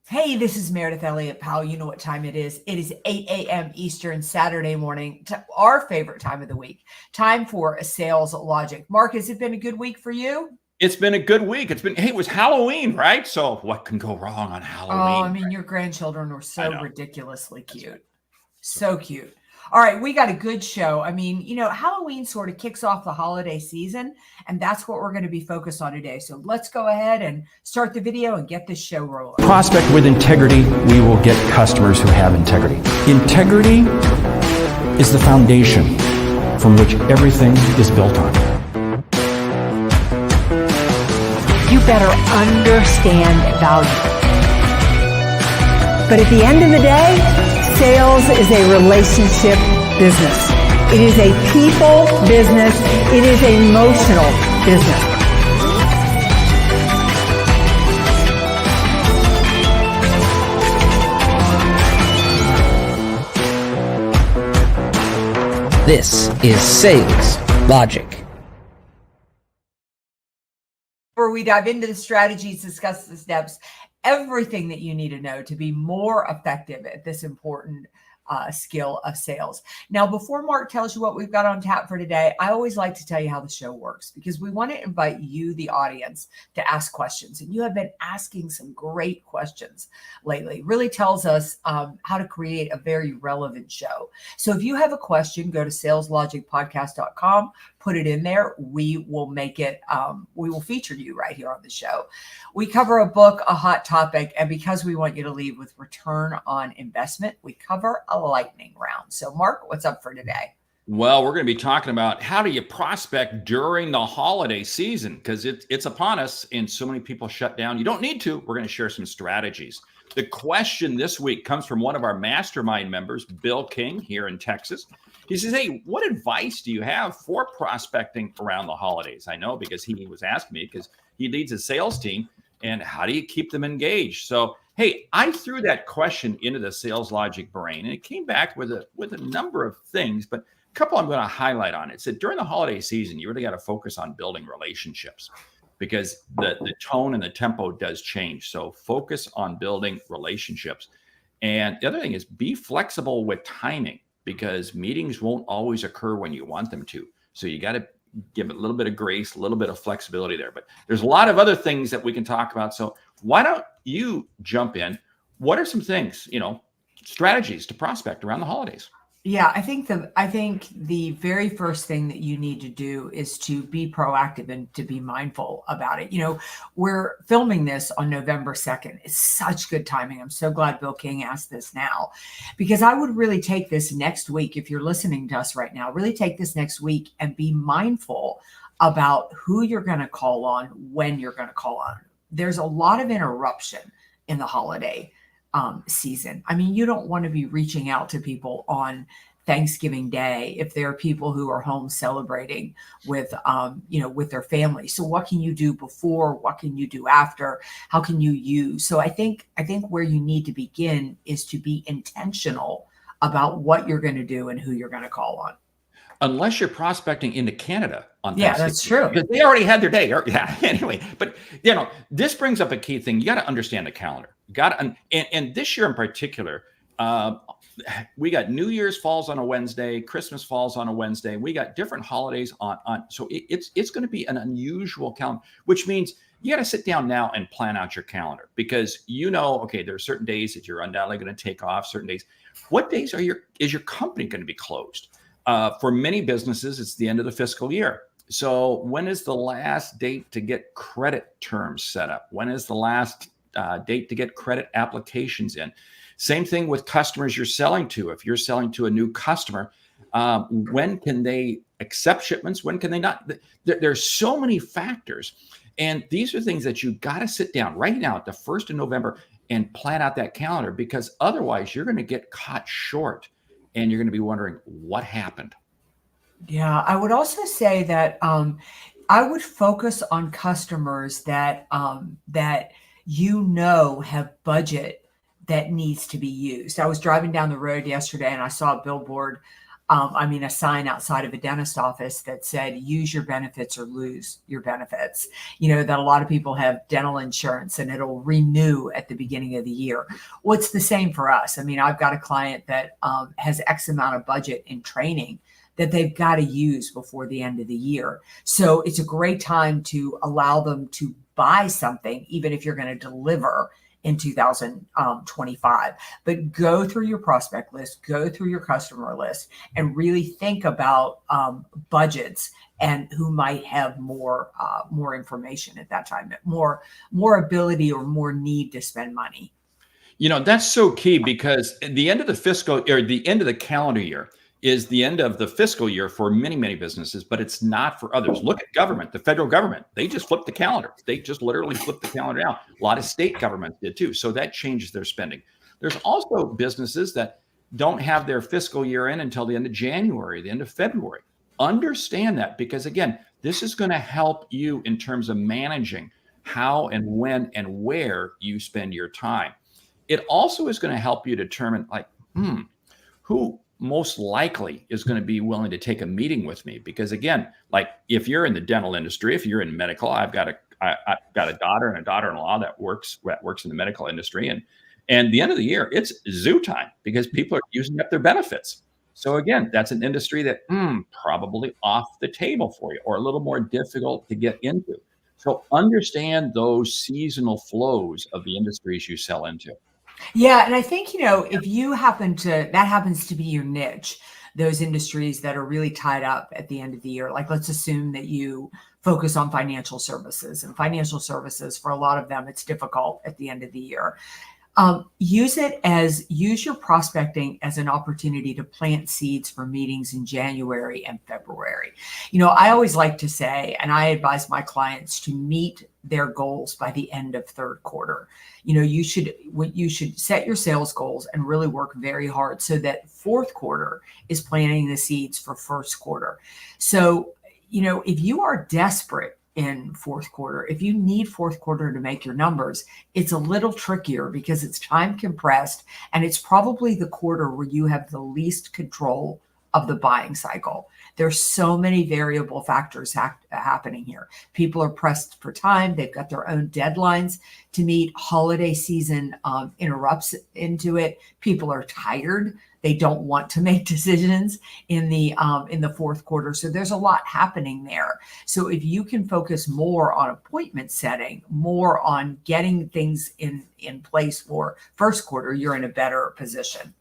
Hey, this is Meredith Elliott Powell. You know what time it is. It is 8 a.m. Eastern Saturday morning, our favorite time of the week. Time for a Sales Logic. Mark, has it been a good week for you? It's been a good week. It was Halloween, right? So what can go wrong on Oh, Halloween? I mean, your grandchildren were I so know. ridiculously That's cute. right. So cute. All right, we got a good show. I mean, Halloween sort of kicks off the holiday season, and that's what we're going to be focused on today. So let's go ahead and start the video and get this show rolling. Prospect with integrity, we will get customers who have integrity. Integrity is the foundation from which everything is built on. You better understand value. But at the end of the day, sales is a relationship business. It is a people business. It is an emotional business. This is Sales Logic. Where we dive into the strategies, discuss the steps, everything that you need to know to be more effective at this important skill of sales. Now, before Mark tells you what we've got on tap for today, I always like to tell you how the show works because we want to invite you, the audience, to ask questions. And you have been asking some great questions lately. It really tells us how to create a very relevant show. So if you have a question, go to saleslogicpodcast.com, put it in there. We will make it, we will feature you right here on the show. We cover a book, a hot topic, and because we want you to leave with return on investment, we cover a lightning round. So Mark, what's up for today? Well, we're going to be talking about how do you prospect during the holiday season because it's upon us and so many people shut down. You don't need to. We're going to share some strategies. The question this week comes from one of our mastermind members, Bill King, here in Texas. He says, hey, what advice do you have for prospecting around the holidays? I know because he was asking me because he leads a sales team. And how do you keep them engaged? So, hey, I threw that question into the Sales Logic brain, and it came back with a number of things, but a couple I'm going to highlight on it. It said during the holiday season, you really got to focus on building relationships because the tone and the tempo does change. So focus on building relationships. And the other thing is be flexible with timing because meetings won't always occur when you want them to. So you got to give it a little bit of grace, a little bit of flexibility there. But there's a lot of other things that we can talk about. So why don't you jump in? What are some things, strategies to prospect around the holidays? Yeah, I think the very first thing that you need to do is to be proactive and to be mindful about it. We're filming this on November 2nd. It's such good timing. I'm so glad Bill King asked this now because I would really take this next week. If you're listening to us right now, really take this next week and be mindful about who you're going to call on, when you're going to call on. There's a lot of interruption in the holiday season. I mean, you don't want to be reaching out to people on Thanksgiving Day if there are people who are home celebrating with, with their family. So what can you do before? What can you do after? How can you use? So I think where you need to begin is to be intentional about what you're going to do and who you're going to call on. Unless you're prospecting into Canada on Thanksgiving. Yeah, that's true. Because they already had their day. Yeah, anyway. But, this brings up a key thing. You got to understand the calendar. And this year in particular, we got New Year's falls on a Wednesday, Christmas falls on a Wednesday. We got different holidays on. So it's going to be an unusual calendar, which means you got to sit down now and plan out your calendar because okay, there are certain days that you're undoubtedly going to take off, certain days. What days is your company going to be closed? For many businesses, it's the end of the fiscal year. So when is the last date to get credit terms set up? When is the last date to get credit applications in? Same thing with customers you're selling to. If you're selling to a new customer, when can they accept shipments? When can they not? There's so many factors. And these are things that you got to sit down right now at the 1st of November and plan out that calendar because otherwise you're going to get caught short. And you're going to be wondering what happened. Yeah, I would also say that I would focus on customers that have budget that needs to be used. I was driving down the road yesterday and I saw a billboard a sign outside of a dentist office that said, use your benefits or lose your benefits. That a lot of people have dental insurance and it'll renew at the beginning of the year. Well, it's the same for us. I've got a client that has X amount of budget in training that they've got to use before the end of the year. So it's a great time to allow them to buy something, even if you're going to deliver in 2025. But go through your prospect list, go through your customer list, and really think about budgets and who might have more information at that time, more ability or more need to spend money. That's so key, because at the end of the fiscal or the end of the calendar year is the end of the fiscal year for many, many businesses, but it's not for others. Look at government, the federal government. They just flipped the calendar. They just literally flipped the calendar out. A lot of state governments did too. So that changes their spending. There's also businesses that don't have their fiscal year in until the end of January, the end of February. Understand that, because again, this is going to help you in terms of managing how and when and where you spend your time. It also is going to help you determine who most likely is going to be willing to take a meeting with me. Because again, like if you're in the dental industry, if you're in medical, I've got a daughter and a daughter-in-law that works in the medical industry, and the end of the year, it's zoo time because people are using up their benefits. So again, that's an industry that probably off the table for you or a little more difficult to get into. So understand those seasonal flows of the industries you sell into. Yeah. And I think, if you that happens to be your niche, those industries that are really tied up at the end of the year, like let's assume that you focus on financial services, and financial services for a lot of them, it's difficult at the end of the year. Use your prospecting as an opportunity to plant seeds for meetings in January and February. I always like to say, and I advise my clients to meet their goals by the end of third quarter. You should set your sales goals and really work very hard so that fourth quarter is planting the seeds for first quarter. So, if you are desperate in fourth quarter, if you need fourth quarter to make your numbers, it's a little trickier because it's time compressed, and it's probably the quarter where you have the least control of the buying cycle. There's so many variable factors happening here. People are pressed for time. They've got their own deadlines to meet. Holiday season interrupts into it. People are tired. They don't want to make decisions in the fourth quarter. So there's a lot happening there. So if you can focus more on appointment setting, more on getting things in place for first quarter, you're in a better position.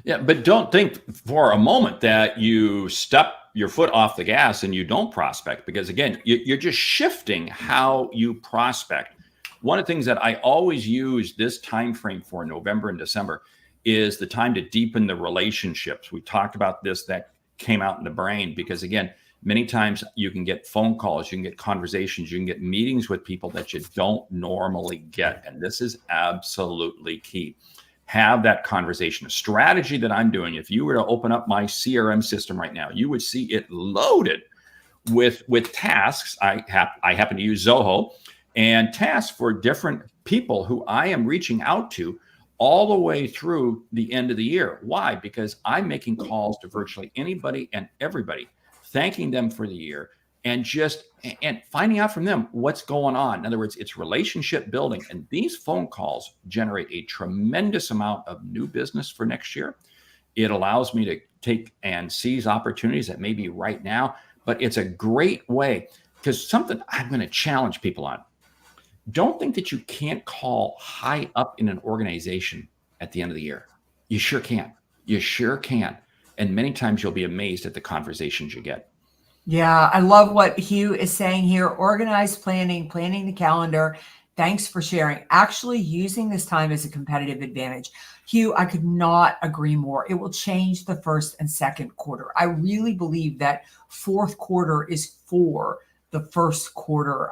Yeah, but don't think for a moment that you step your foot off the gas and you don't prospect, because again, you're just shifting how you prospect. One of the things that I always use this time frame for, November and December, is the time to deepen the relationships. We talked about this, that came out in the brain, because again, many times you can get phone calls, you can get conversations, you can get meetings with people that you don't normally get. And this is absolutely key. Have that conversation. A strategy that I'm doing, if you were to open up my CRM system right now, you would see it loaded with tasks. I happen to use Zoho, and tasks for different people who I am reaching out to all the way through the end of the year. Why? Because I'm making calls to virtually anybody and everybody, thanking them for the year, and finding out from them what's going on. In other words, it's relationship building. And these phone calls generate a tremendous amount of new business for next year. It allows me to take and seize opportunities that may be right now, but it's a great way, because something I'm going to challenge people on. Don't think that you can't call high up in an organization at the end of the year. You sure can. You sure can. And many times you'll be amazed at the conversations you get. Yeah, I love what Hugh is saying here. Organized planning the calendar. Thanks for sharing. Actually using this time as a competitive advantage. Hugh, I could not agree more. It will change the first and second quarter. I really believe that fourth quarter is for the first quarter,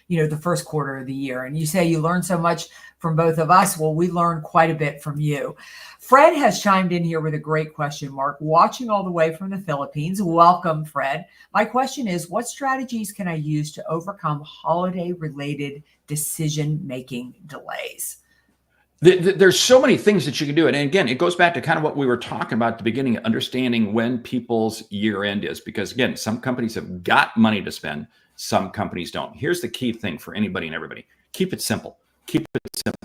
the first quarter of the year. And you say you learned so much from both of us. Well, we learned quite a bit from you. Fred has chimed in here with a great question, Mark, watching all the way from the Philippines. Welcome, Fred. My question is, what strategies can I use to overcome holiday-related decision-making delays? There's so many things that you can do. And again, it goes back to kind of what we were talking about at the beginning, understanding when people's year end is, because again, some companies have got money to spend, some companies don't. Here's the key thing for anybody and everybody. Keep it simple. Keep it simple.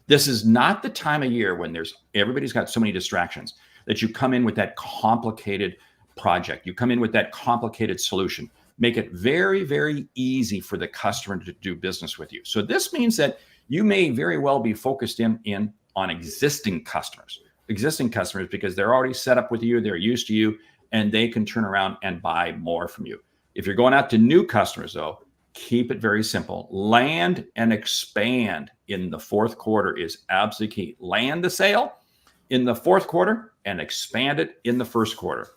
This is not the time of year when everybody's got so many distractions that you come in with that complicated project. You come in with that complicated solution. Make it very, very easy for the customer to do business with you. So this means that you may very well be focused in on existing customers because they're already set up with you, they're used to you, and they can turn around and buy more from you. If you're going out to new customers, though, keep it very simple. Land and expand in the fourth quarter is absolutely key. Land the sale in the fourth quarter and expand it in the first quarter.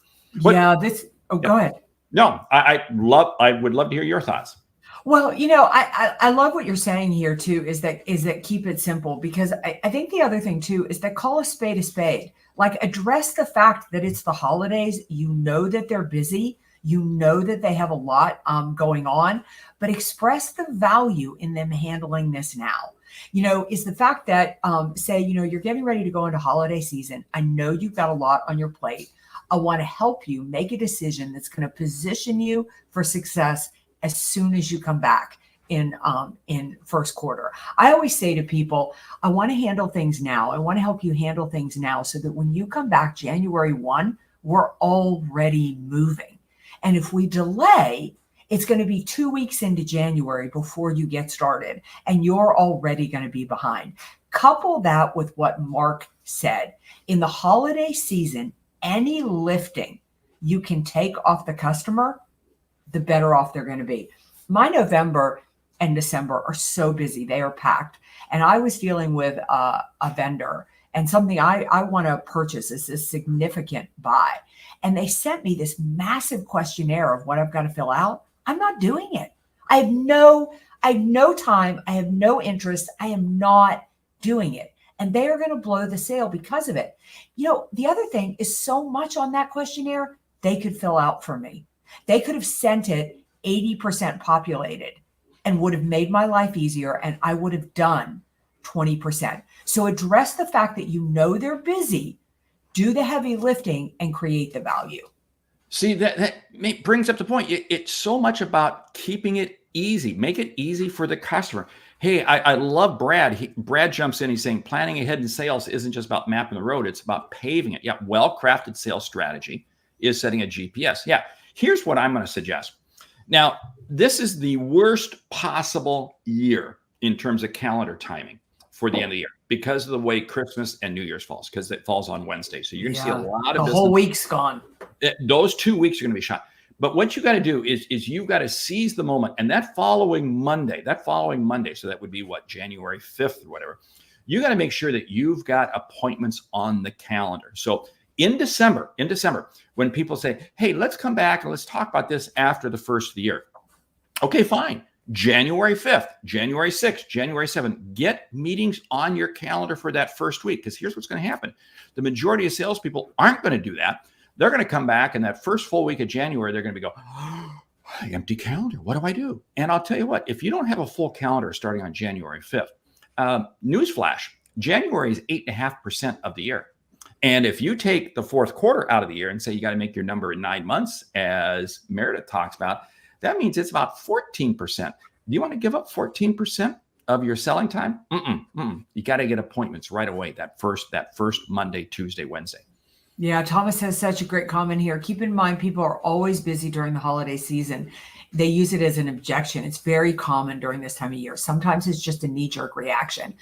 Go ahead. No, I would love to hear your thoughts. Well, I love what you're saying here too, is that keep it simple, because I think the other thing too is that call a spade a spade. Like, address the fact that it's the holidays. You know that they're busy. You know that they have a lot going on, but express the value in them handling this now. Is the fact that say, you're getting ready to go into holiday season. I know you've got a lot on your plate. I want to help you make a decision that's going to position you for success as soon as you come back in first quarter. I always say to people, I want to handle things now. I want to help you handle things now so that when you come back January 1, we're already moving. And if we delay, it's going to be 2 weeks into January before you get started, and you're already going to be behind. Couple that with what Mark said. In the holiday season, any lifting you can take off the customer, the better off they're going to be. My November and December are so busy. They are packed. And I was dealing with a vendor, and something I want to purchase is a significant buy. And they sent me this massive questionnaire of what I've got to fill out. I'm not doing it. I have no time. I have no interest. I am not doing it. And they are going to blow the sale because of it. The other thing is, so much on that questionnaire they could fill out for me. They could have sent it 80% populated and would have made my life easier, and I would have done 20%. So address the fact that they're busy, do the heavy lifting, and create the value. See, that brings up the point. It's so much about keeping it easy. Make it easy for the customer. Hey, I love Brad. Brad jumps in. He's saying planning ahead in sales isn't just about mapping the road. It's about paving it. Yeah, well-crafted sales strategy is setting a GPS. Yeah, here's what I'm going to suggest. Now, this is the worst possible year in terms of calendar timing for the end of the year because of the way Christmas and New Year's falls, because it falls on Wednesday. So you're going to see a lot of the whole week's gone. Those 2 weeks are going to be shot. But what you got to do is you've got to seize the moment. And that following Monday, so that would be January 5th or whatever, you got to make sure that you've got appointments on the calendar. So in December, when people say, hey, let's come back and let's talk about this after the first of the year. Okay, fine. January 5th, January 6th, January 7th, get meetings on your calendar for that first week. Because here's what's going to happen. The majority of salespeople aren't going to do that. They're going to come back in that first full week of January. They're going to go, oh, empty calendar. What do I do? And I'll tell you what, if you don't have a full calendar starting on January 5th, newsflash, January is 8.5% of the year. And if you take the fourth quarter out of the year and say you got to make your number in 9 months, as Meridith talks about, that means it's about 14%. Do you want to give up 14% of your selling time? You got to get appointments right away. That first Monday, Tuesday, Wednesday. Yeah, Thomas has such a great comment here. Keep in mind, people are always busy during the holiday season. They use it as an objection. It's very common during this time of year. Sometimes it's just a knee-jerk reaction.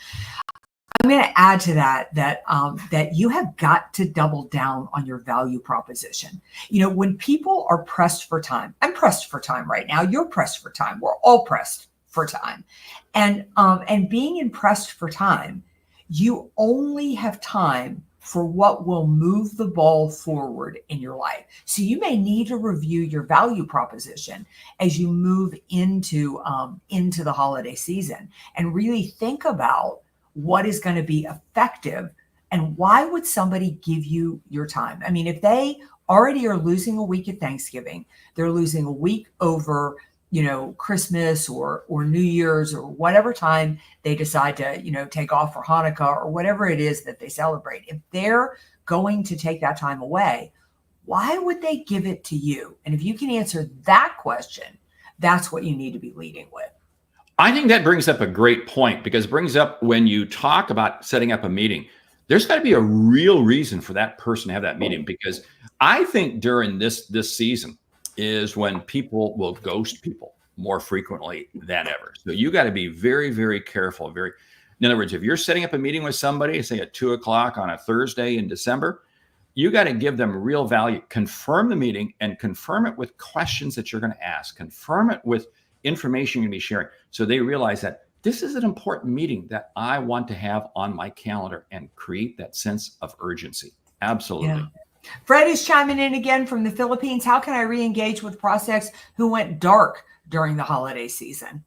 I'm going to add to that you have got to double down on your value proposition. When people are pressed for time, I'm pressed for time right now. You're pressed for time. We're all pressed for time. And being pressed for time, you only have time for what will move the ball forward in your life. So you may need to review your value proposition as you move into the holiday season and really think about what is going to be effective and why would somebody give you your time. I mean, if they already are losing a week at Thanksgiving, they're losing a week over Christmas or New Year's or whatever time they decide to, take off for Hanukkah or whatever it is that they celebrate. If they're going to take that time away, why would they give it to you? And if you can answer that question, that's what you need to be leading with. I think that brings up a great point, because it brings up, when you talk about setting up a meeting, there's got to be a real reason for that person to have that meeting. Because I think during this season is when people will ghost people more frequently than ever. So you got to be very, very careful. In other words, if you're setting up a meeting with somebody, say at 2:00 on a Thursday in December, you got to give them real value. Confirm the meeting and confirm it with questions that you're going to ask. Confirm it with information you're going to be sharing, so they realize that this is an important meeting that I want to have on my calendar, and create that sense of urgency. Absolutely. Yeah. Fred is chiming in again from the Philippines. How can I re-engage with prospects who went dark during the holiday season?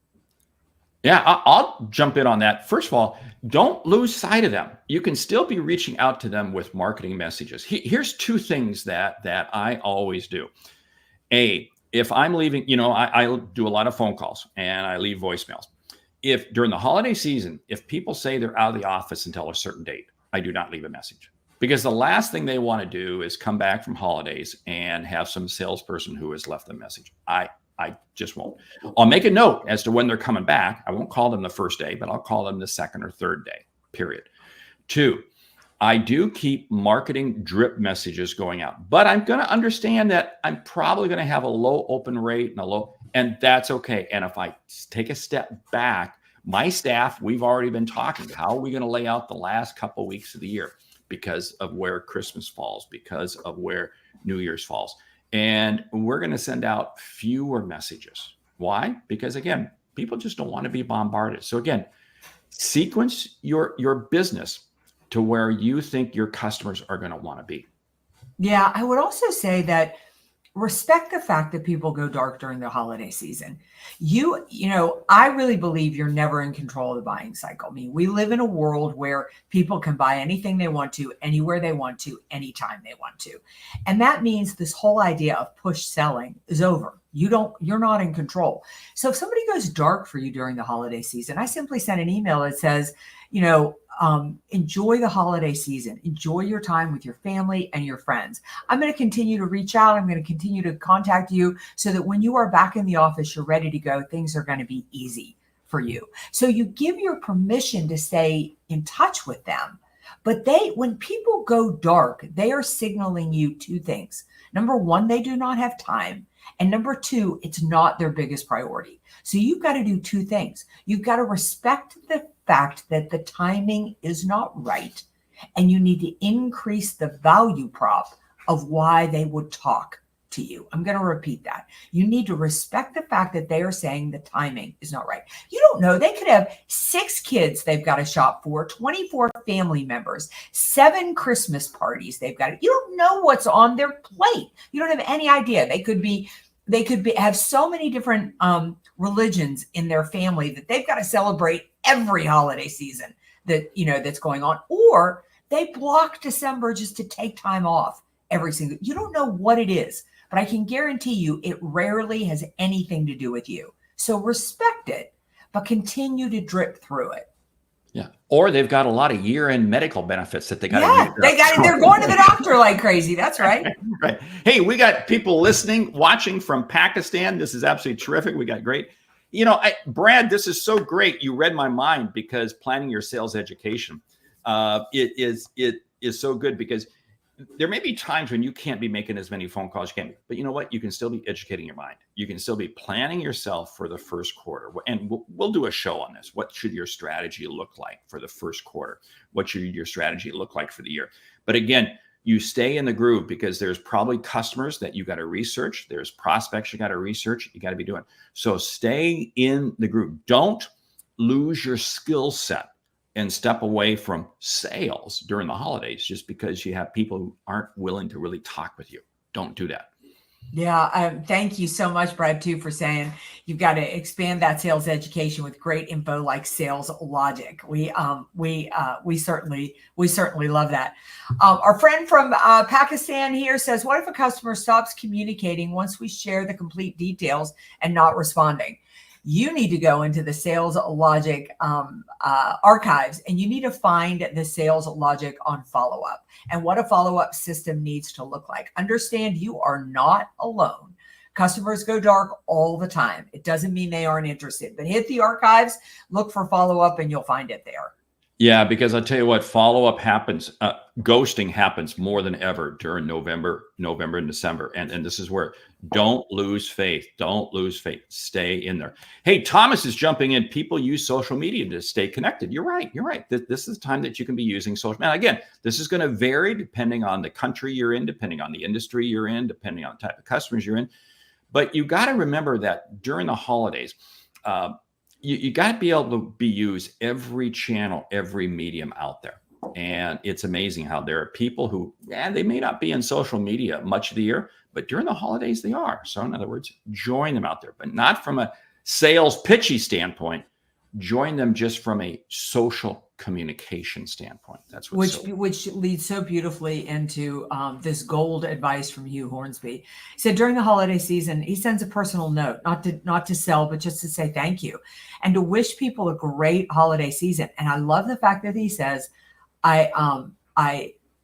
Yeah, I'll jump in on that. First of all, don't lose sight of them. You can still be reaching out to them with marketing messages. Here's two things that I always do. If I'm leaving, I do a lot of phone calls and I leave voicemails. If during the holiday season, if people say they're out of the office until a certain date, I do not leave a message, because the last thing they want to do is come back from holidays and have some salesperson who has left a message. I just won't. I'll make a note as to when they're coming back. I won't call them the first day, but I'll call them the second or third day, period. 2, I do keep marketing drip messages going out, but I'm going to understand that I'm probably going to have a low open rate and that's okay. And if I take a step back, my staff, we've already been talking. How are we going to lay out the last couple of weeks of the year, because of where Christmas falls, because of where New Year's falls? And we're going to send out fewer messages. Why? Because again, people just don't want to be bombarded. So again, sequence your business to where you think your customers are going to want to be. Yeah, I would also say that respect the fact that people go dark during the holiday season. I really believe you're never in control of the buying cycle. I mean, we live in a world where people can buy anything they want to, anywhere they want to, anytime they want to. And that means this whole idea of push selling is over. You're not in control. So if somebody goes dark for you during the holiday season, I simply send an email that says, enjoy the holiday season. Enjoy your time with your family and your friends. I'm going to continue to reach out. I'm going to continue to contact you so that when you are back in the office, you're ready to go. Things are going to be easy for you. So you give your permission to stay in touch with them. But when people go dark, they are signaling you 2 things. Number 1, they do not have time. And number 2, it's not their biggest priority. So you've got to do 2 things. You've got to respect the fact that the timing is not right, and you need to increase the value prop of why they would talk to you. I'm going to repeat that. You need to respect the fact that they are saying the timing is not right. You don't know. They could have 6 kids they've got to shop for, 24 family members, 7 Christmas parties they've got. You don't know what's on their plate. You don't have any idea. They could have so many different religions in their family that they've got to celebrate every holiday season that's going on, or they block December just to take time off you don't know what it is, but I can guarantee you it rarely has anything to do with you. So respect it, but continue to drip through it. Yeah. Or they've got a lot of year-end medical benefits that they got to they're going to the doctor like crazy. That's right. Right. Hey, we got people watching from Pakistan. This is absolutely terrific. We got great. Brad, this is so great. You read my mind, because planning your sales education, it is so good, because there may be times when you can't be making as many phone calls as you can, but you know what? You can still be educating your mind. You can still be planning yourself for the first quarter. And we'll do a show on this. What should your strategy look like for the first quarter? What should your strategy look like for the year? But again, you stay in the groove, because there's probably customers that you got to research. There's prospects you got to research. You got to be doing. So stay in the groove. Don't lose your skill set and step away from sales during the holidays just because you have people who aren't willing to really talk with you. Don't do that. Yeah, thank you so much, Brad, too, for saying you've got to expand that sales education with great info like sales logic. We certainly love that. Our friend from Pakistan here says, "What if a customer stops communicating once we share the complete details and not responding?" You need to go into the sales logic archives, and you need to find the sales logic on follow-up and what a follow-up system needs to look like. Understand you are not alone. Customers go dark all the time. It doesn't mean they aren't interested, but hit the archives, look for follow-up, and you'll find it there. Yeah, because I'll tell you what, follow-up happens, ghosting happens more than ever during November and December. And this is where don't lose faith. Don't lose faith. Stay in there. Hey, Thomas is jumping in. People use social media to stay connected. You're right. You're right. This is the time that you can be using social media. Again, this is going to vary depending on the country you're in, depending on the industry you're in, depending on the type of customers you're in. But you got to remember that during the holidays, you got to be able to use every channel, every medium out there. And it's amazing how there are people who, they may not be in social media much of the year, but during the holidays they are. So in other words, join them out there, but not from a sales pitchy standpoint. Join them just from a social communication standpoint. That's which leads so beautifully into this gold advice from Hugh Hornsby. He said during the holiday season, he sends a personal note, not to sell, but just to say thank you and to wish people a great holiday season. And I love the fact that he says,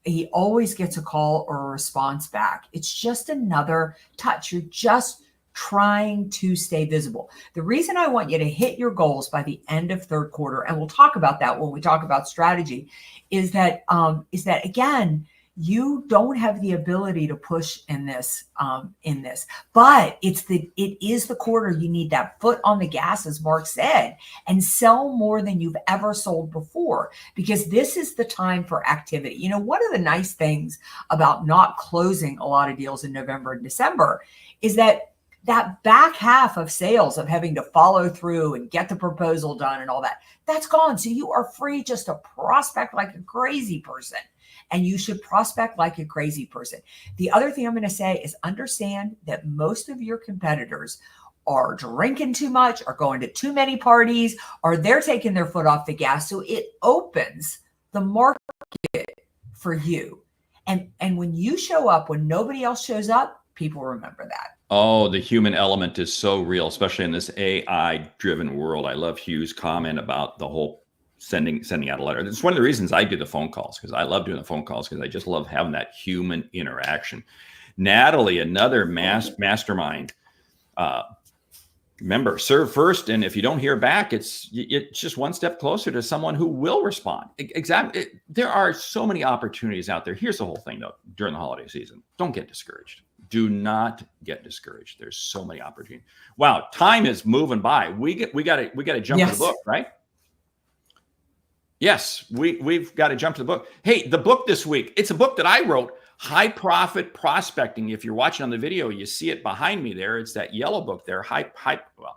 he always gets a call or a response back. It's just another touch. You're just trying to stay visible. The reason I want you to hit your goals by the end of third quarter, and we'll talk about that when we talk about strategy, is that again, you don't have the ability to push in this, but it is the quarter you need that foot on the gas, as Mark said, and sell more than you've ever sold before, because this is the time for activity. You know, one of the nice things about not closing a lot of deals in November and December is that back half of sales of having to follow through and get the proposal done and all that, that's gone. So you are free just to prospect like a crazy person. And you should prospect like a crazy person. The other thing I'm going to say is understand that most of your competitors are drinking too much, or going to too many parties, or they're taking their foot off the gas. So it opens the market for you. And when you show up, when nobody else shows up, people remember that. Oh, the human element is so real, especially in this AI-driven world. I love Hugh's comment about the whole sending out a letter. It's one of the reasons I do the phone calls, because I love doing the phone calls, because I just love having that human interaction. Natalie, another mastermind member, serve first, and if you don't hear back, it's just one step closer to someone who will respond. Exactly. There are so many opportunities out there. Here's the whole thing, though, during the holiday season. Don't get discouraged. Do not get discouraged. There's so many opportunities. Wow, time is moving by. We got to jump to the book, right? Yes, we've got to jump to the book. Hey, the book this week, it's a book that I wrote, High Profit Prospecting. If you're watching on the video, you see it behind me there. It's that yellow book there. Well,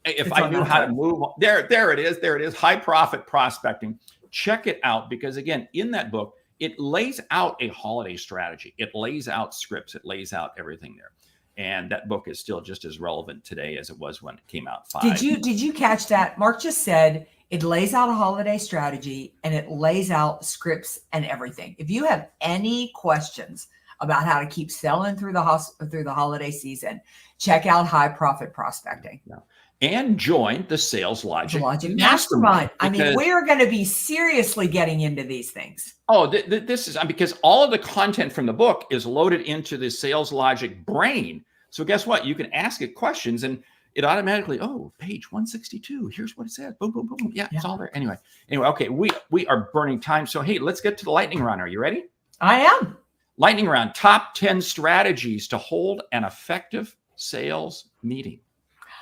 if I knew how to move on, there it is. High Profit Prospecting. Check it out, because again, in that book, it lays out a holiday strategy. It lays out scripts. It lays out everything there. And that book is still just as relevant today as it was when it came out. Did you catch that? Mark just said it lays out a holiday strategy and it lays out scripts and everything. If you have any questions about how to keep selling through the holiday season, check out High Profit Prospecting. Yeah. And join the Sales Logic Mastermind. I mean, we're going to be seriously getting into these things. Oh, this is because all of the content from the book is loaded into the Sales Logic brain. So guess what? You can ask it questions and it automatically, page 162. Here's what it says. Boom, boom, boom, boom. Yeah, it's all there. Anyway, okay, we are burning time. So hey, let's get to the lightning round. Are you ready? I am. Lightning round. Top 10 strategies to hold an effective sales meeting.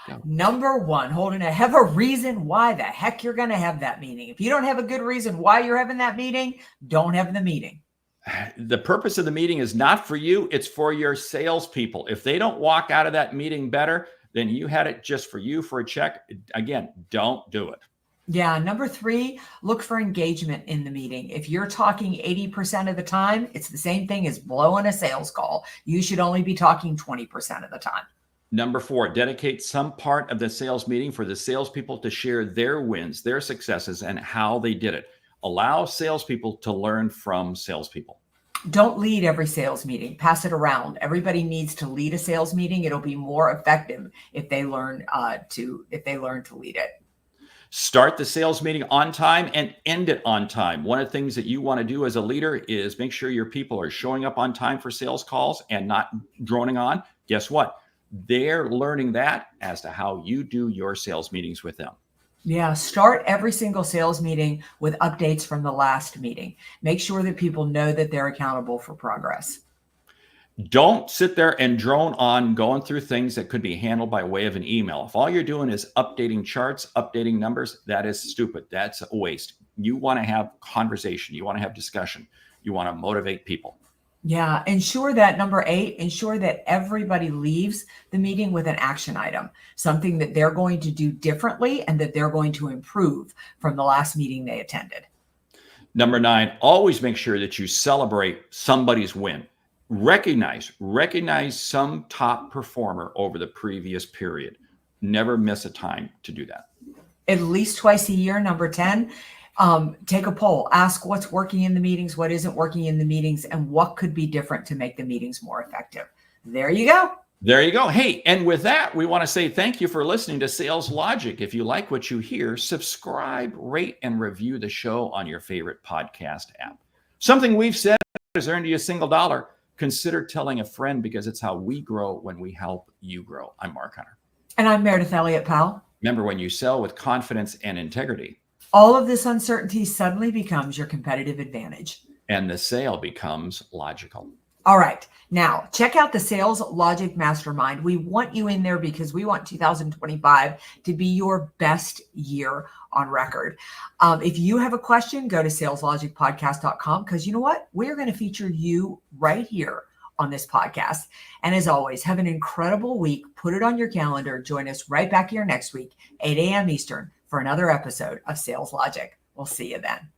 Go. Number one, have a reason why the heck you're going to have that meeting. If you don't have a good reason why you're having that meeting, don't have the meeting. The purpose of the meeting is not for you. It's for your salespeople. If they don't walk out of that meeting better, then you had it just for you for a check. Again, don't do it. Yeah. Number 3, look for engagement in the meeting. If you're talking 80% of the time, it's the same thing as blowing a sales call. You should only be talking 20% of the time. Number 4, dedicate some part of the sales meeting for the salespeople to share their wins, their successes, and how they did it. Allow salespeople to learn from salespeople. Don't lead every sales meeting. Pass it around. Everybody needs to lead a sales meeting. It'll be more effective if they learn to lead it. Start the sales meeting on time and end it on time. One of the things that you want to do as a leader is make sure your people are showing up on time for sales calls and not droning on. Guess what? They're learning that as to how you do your sales meetings with them. Yeah, start every single sales meeting with updates from the last meeting. Make sure that people know that they're accountable for progress. Don't sit there and drone on going through things that could be handled by way of an email. If all you're doing is updating charts, updating numbers, that is stupid. That's a waste. You want to have conversation. You want to have discussion. You want to motivate people. Yeah, ensure that number 8, ensure that everybody leaves the meeting with an action item, something that they're going to do differently and that they're going to improve from the last meeting they attended. Number 9, always make sure that you celebrate somebody's win. Recognize some top performer over the previous period. Never miss a time to do that. At least twice a year. Number 10, take a poll. Ask what's working in the meetings, what isn't working in the meetings, and what could be different to make the meetings more effective. There you go. There you go. Hey, and with that, we want to say thank you for listening to Sales Logic. If you like what you hear, subscribe, rate, and review the show on your favorite podcast app. Something we've said has earned you $1. Consider telling a friend, because it's how we grow when we help you grow. I'm Mark Hunter. And I'm Meridith Elliott Powell. Remember, when you sell with confidence and integrity, all of this uncertainty suddenly becomes your competitive advantage. And the sale becomes logical. All right. Now, check out the Sales Logic Mastermind. We want you in there because we want 2025 to be your best year on record. If you have a question, go to saleslogicpodcast.com, because you know what? We're going to feature you right here on this podcast. And as always, have an incredible week. Put it on your calendar. Join us right back here next week, 8 a.m. Eastern, for another episode of Sales Logic. We'll see you then.